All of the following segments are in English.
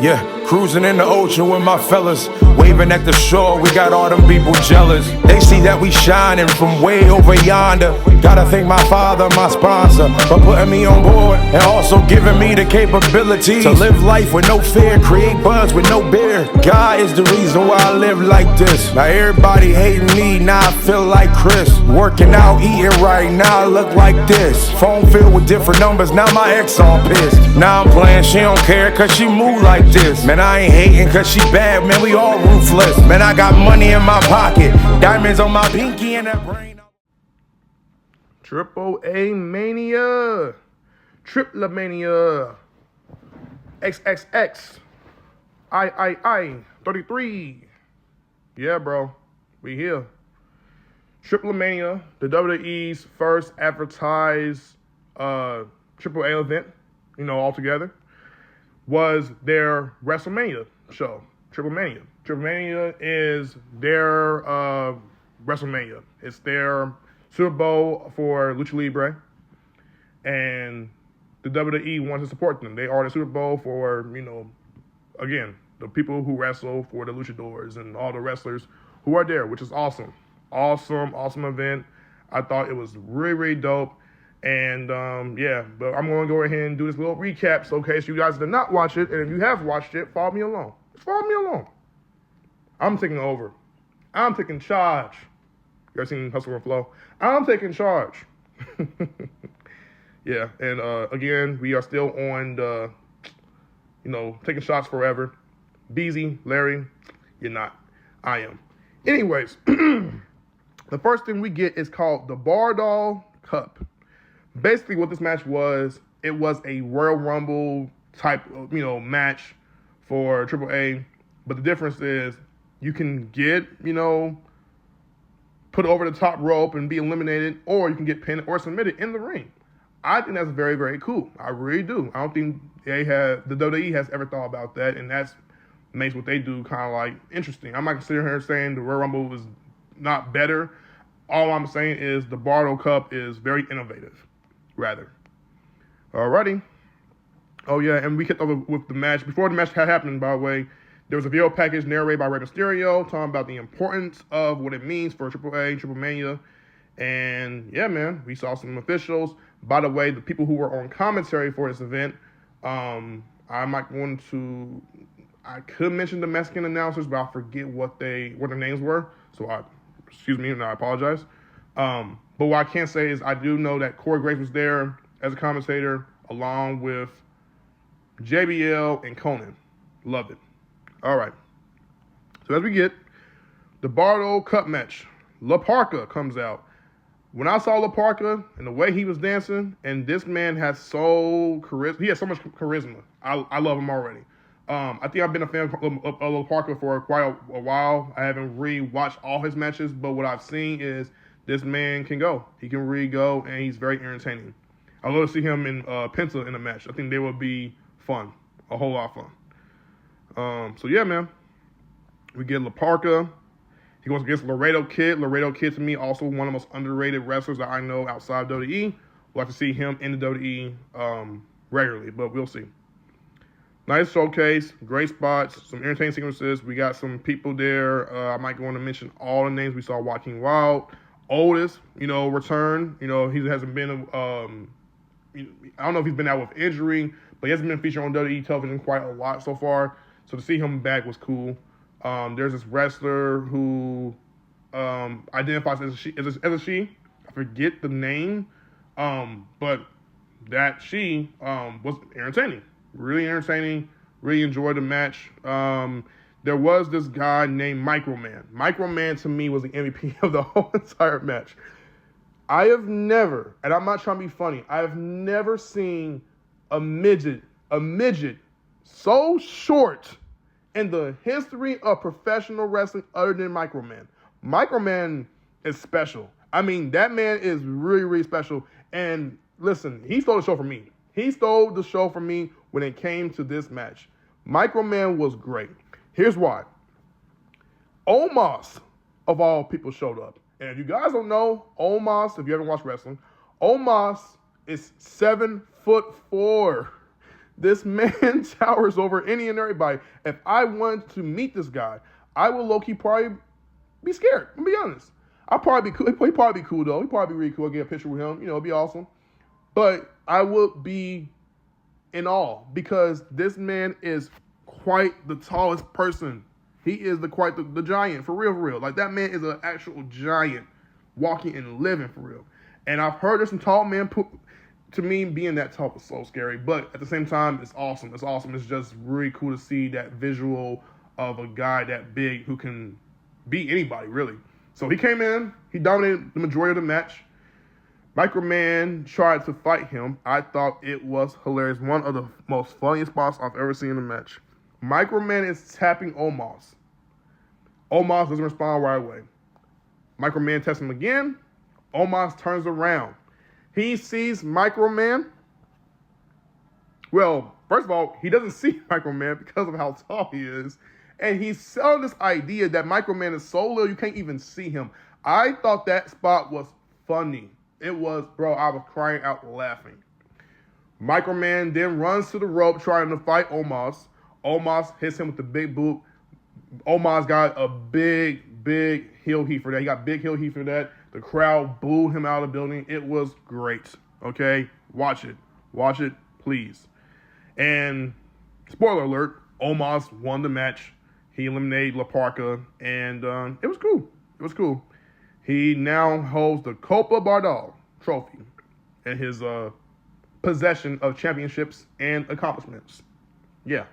Yeah, cruising in the ocean with my fellas, waving at the shore, we got all them people jealous. They see that we shining from way over yonder. Gotta thank my father, my sponsor, for putting me on board and also giving me the capability to live life with no fear, create buzz with no beer. God is the reason why I live like this. Now everybody hating me, now I feel like Chris. Working out, eating right, now I look like this. Phone filled with different numbers, now my ex all pissed. Now I'm playing, she don't care cause she move like this. Man, I ain't hating cause she bad, man, we all ruthless. Man, I got money in my pocket, diamonds on my pinky and that brain. Triple A Mania, Triple Mania, XXX, I, 33. Yeah, bro, we here. Triple Mania, the WWE's first advertised Triple A event, altogether, was their WrestleMania show, Triple Mania. Triple Mania is their WrestleMania. It's their Super Bowl for Lucha Libre, and the WWE wants to support them. They are the Super Bowl for, again, the people who wrestle for the luchadors and all the wrestlers who are there, which is awesome. Awesome event. I thought it was really, really dope. And, yeah, but I'm going to go ahead and do this little recap, so in case you guys did not watch it, and if you have watched it, follow me along. Just follow me along. I'm taking over. I'm taking charge. You guys seen Hustle and Flow? I'm taking charge. Yeah, and, again, we are still on the, taking shots forever. Beezy, Larry, you're not. I am. Anyways, the first thing we get is called the Bardol Cup. Basically, what this match was, it was a Royal Rumble type, match for Triple A. But the difference is you can get, put over the top rope and be eliminated, or you can get pinned or submitted in the ring. I think that's very, very cool. I really do. I don't think the WWE has ever thought about that, and that's makes what they do kind of like interesting. I'm not going to sit here saying the Royal Rumble was not better. All I'm saying is the Bardol Cup is very innovative, rather. Alrighty. Oh, yeah, and we kicked over with the match. Before the match had happened, by the way, there was a video package narrated by Rey Mysterio talking about the importance of what it means for Triple A, Triple Mania. And, yeah, man, we saw some officials. By the way, the people who were on commentary for this event, I could mention the Mexican announcers, but I forget what their names were. So excuse me, and I apologize. But what I can say is I do know that Corey Graves was there as a commentator, along with JBL and Conan. Loved it. All right. So as we get the Bardol Cup match, La Parka comes out. When I saw La Parka and the way he was dancing, and this man has so charisma. He has so much charisma. I love him already. I think I've been a fan of La Parka for quite a while. I haven't really watched all his matches, but what I've seen is this man can go. He can really go, and he's very entertaining. I'd love to see him in Penta in a match. I think they would be fun, a whole lot of fun. So yeah, man, we get La Parka. He goes against Laredo Kid. Laredo Kid, to me, also one of the most underrated wrestlers that I know outside WWE. We'll have to see him in the WWE regularly, but we'll see. Nice showcase, great spots, some entertaining sequences. We got some people there. I might go on to mention all the names. We saw Joaquin Wild, Otis, return. He hasn't been, I don't know if he's been out with injury, but he hasn't been featured on WWE television quite a lot so far. So to see him back was cool. There's this wrestler who identifies as a she. I forget the name, but that she was entertaining. Really entertaining. Really enjoyed the match. There was this guy named Microman. Microman, to me, was the MVP of the whole entire match. I have never, and I'm not trying to be funny, I have never seen a midget so short in the history of professional wrestling other than Microman. Microman is special. I mean, that man is really, really special. And listen, he stole the show from me. He stole the show from me when it came to this match. Microman was great. Here's why. Omos, of all people, showed up. And if you guys don't know, Omos, if you haven't watched wrestling, Omos is 7'4". This man towers over any and everybody. If I wanted to meet this guy, I would low-key probably be scared. I'm gonna be honest. I'll probably be cool. He'd probably be cool though. He'd probably be really cool. I'd get a picture with him. It'd be awesome. But I would be in awe because this man is quite the tallest person. He is quite the giant, for real. Like, that man is an actual giant walking and living, for real. And I've heard there's some tall men, to me, being that tall is so scary. But at the same time, it's awesome. It's awesome. It's just really cool to see that visual of a guy that big who can beat anybody, really. So he came in. He dominated the majority of the match. Microman tried to fight him. I thought it was hilarious. One of the most funniest spots I've ever seen in a match. Microman is tapping Omos. Omos doesn't respond right away. Microman tests him again. Omos turns around. He sees Microman. Well, first of all, he doesn't see Microman because of how tall he is. And he's selling this idea that Microman is so little you can't even see him. I thought that spot was funny. It was, bro, I was crying out laughing. Microman then runs to the rope trying to fight Omos. Omos hits him with the big boot. Omos got a big heel heat for that. He got big heel heat for that. The crowd booed him out of the building. It was great. Okay? Watch it. Watch it, please. And spoiler alert, Omos won the match. He eliminated La Parka, and it was cool. It was cool. He now holds the Copa Bardal trophy in his possession of championships and accomplishments. Yeah.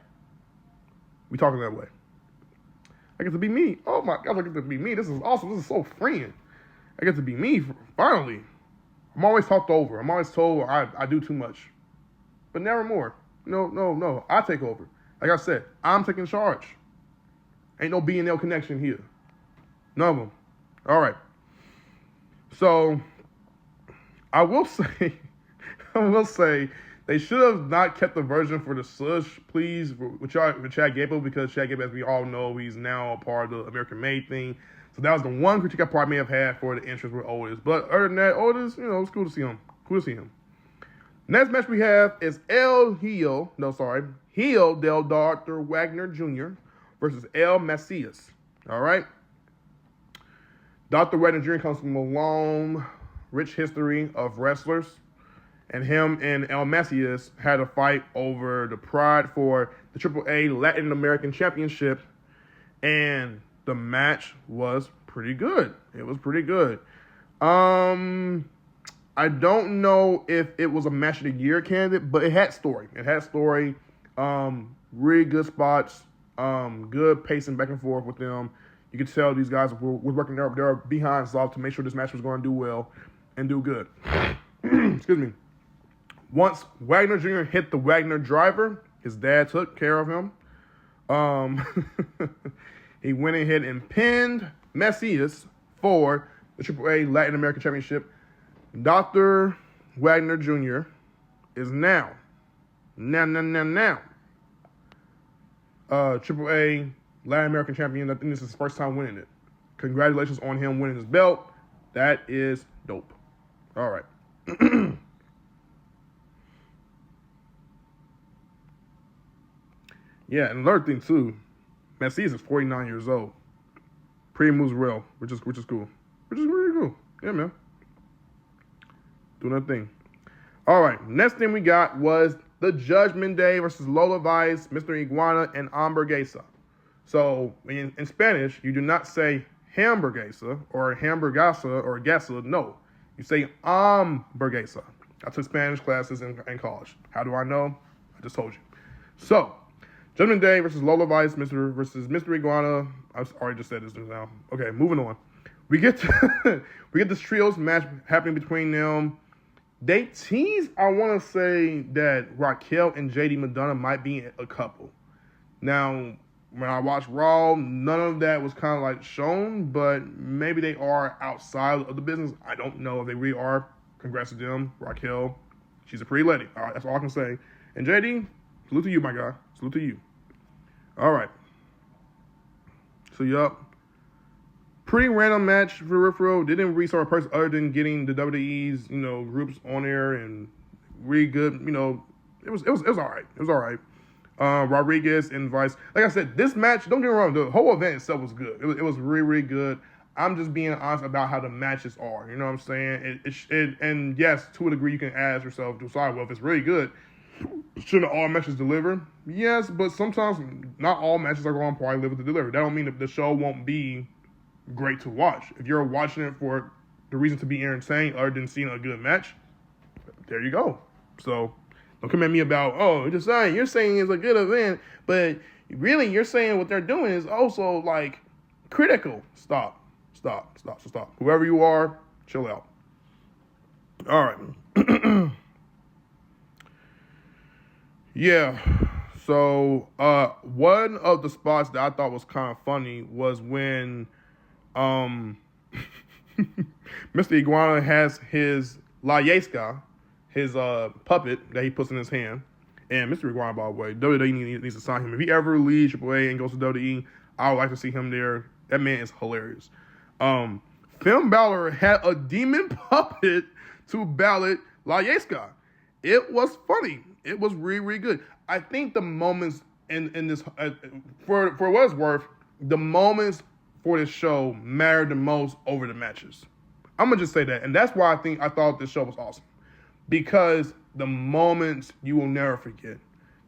We talking that way. I get to be me. Oh my God, I get to be me. This is awesome. This is so freeing. I get to be me, finally. I'm always talked over. I'm always told I do too much. But never more. No. I take over. Like I said, I'm taking charge. Ain't no B&L connection here. None of them. All right. So, I will say, they should have not kept the version for the Sush, please, with Chad Gable, because Chad Gable, as we all know, he's now a part of the American Made thing. So that was the one critique I probably may have had for the entrance with Otis. But other than that, Otis, it's cool to see him. Next match we have is Heel del Dr. Wagner Jr. versus El Macias. All right? Dr. Wagner Jr. comes from a long, rich history of wrestlers. And him and El Macias had a fight over the pride for the AAA Latin American Championship. And the match was pretty good. It was pretty good. I don't know if it was a match of the year candidate, but it had story. Really good spots. Good pacing back and forth with them. You could tell these guys were working their behinds off to make sure this match was going to do well and do good. Excuse me. Once Wagner Jr. hit the Wagner driver, his dad took care of him. He went ahead and pinned Macias for the AAA Latin American Championship. Dr. Wagner Jr. is now AAA Latin American Champion. I think this is his first time winning it. Congratulations on him winning his belt. That is dope. All right. Yeah, and another thing too, Macias is 49 years old. Pre-moves well, which is cool. Which is really cool. Yeah, man. Doing that thing. All right, next thing we got was the Judgment Day versus Lola Vice, Mr. Iguana, and Hamburguesa. So in Spanish, you do not say hamburguesa or hamburgasa or gasa. No, you say hamburguesa. I took Spanish classes in college. How do I know? I just told you. So, Judgment Day versus Lola Vice, versus Mr. Iguana. I already just said this just now. Okay, moving on. We get this trios match happening between them. They tease, I want to say, that Raquel and JD Madonna might be a couple. Now, when I watched Raw, none of that was kind of like shown, but maybe they are outside of the business. I don't know if they really are. Congrats to them. Raquel, she's a pretty lady. All right, that's all I can say. And JD, salute to you, my guy. Salute to you. All right. So, yup. Pretty random match for real. Didn't really start a person other than getting the WWE's, groups on there and really good, It was all right. It was all right. Rodriguez and Vice. Like I said, this match, don't get me wrong, the whole event itself was good. It was really, really good. I'm just being honest about how the matches are. You know what I'm saying? And yes, to a degree, you can ask yourself, Josiah, well, if it's really good, shouldn't all matches deliver? Yes, but sometimes not all matches are going to probably live with the delivery. That don't mean that the show won't be great to watch. If you're watching it for the reason to be entertained other than seeing a good match, there you go. So don't come at me about, oh, Josiah, you're saying it's a good event, but really you're saying what they're doing is also like critical. Stop. Whoever you are, chill out. All right. Yeah. So one of the spots that I thought was kind of funny was when Mr. Iguana has his La Yesca, his puppet that he puts in his hand. And Mr. Iguana, by the way, WWE needs to sign him. If he ever leaves AAA and goes to WWE, I would like to see him there. That man is hilarious. Finn Balor had a demon puppet to ballot La Yesca. It was funny. It was really, really good. I think the moments in this, for what it's worth, the moments for this show mattered the most over the matches. I'm going to just say that. And that's why I thought this show was awesome. Because the moments you will never forget.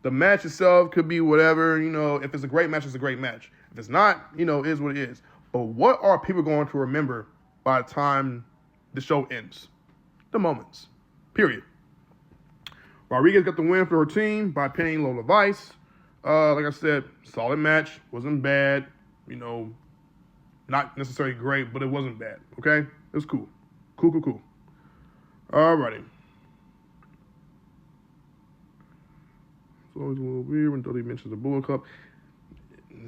The match itself could be whatever, if it's a great match, it's a great match. If it's not, it is what it is. But what are people going to remember by the time the show ends? The moments. Period. Rodriguez got the win for her team by pinning Lola Vice. Like I said, solid match. Wasn't bad. Not necessarily great, but it wasn't bad. Okay? It was cool. Cool. Alrighty. It's always a little weird when Dodie mentions the Bullet Club.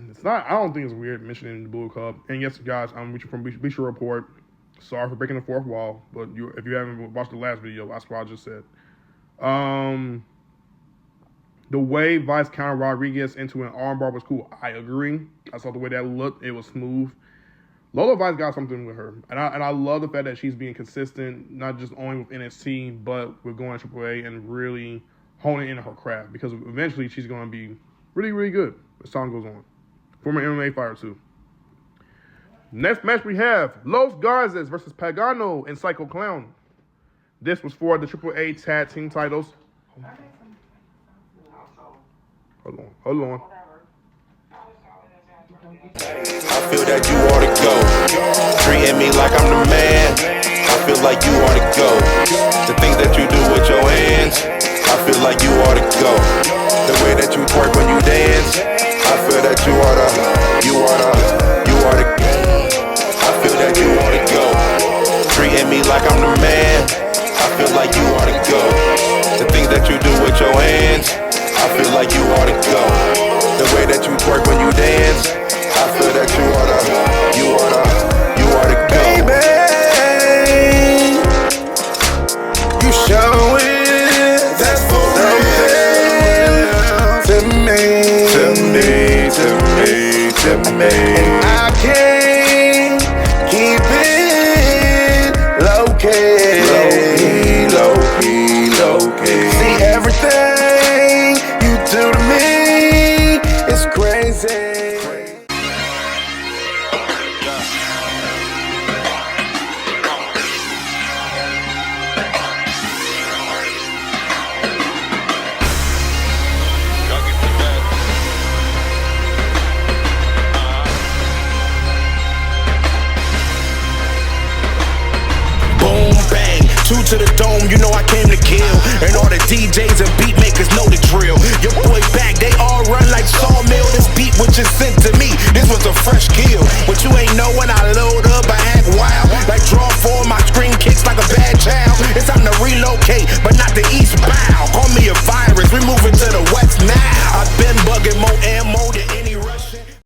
It's not. I don't think it's weird mentioning the Bullet Club. And yes, guys, I'm reaching from Bleacher Report. Sorry for breaking the fourth wall, but if you haven't watched the last video, that's what I just said. The way Vice countered Rodriguez into an armbar was cool. I agree. I saw the way that looked. It was smooth. Lola Vice got something with her. And I love the fact that she's being consistent, not just only with NXT, but with going to AAA and really honing in her craft. Because eventually she's going to be really, really good as time goes on. Former MMA fighter, too. Next match we have Los Garzas versus Pagano and Psycho Clown. This was for the AAA Tag Team titles. Hold on. I feel that you ought to go. Treating me like I'm the man. I feel like you ought to go. The things that you do with your hands, I feel like you ought to go. The way that you twerk when you dance, I feel that you ought to. I feel that you ought to go. Treating me like I'm the man. I feel like you ought to go. The things that you do with your hands, I feel like you ought to go. The way that you twerk when you dance, I feel that you ought to go. Baby, you show it, that's for real. To me. And I can't keep it low-key. See, everything you do to me is crazy. Two to the dome, you know I came to kill. And all the DJs and beat makers know the drill. Your boy back, they all run like sawmill. This beat was just sent to me. This was a fresh kill.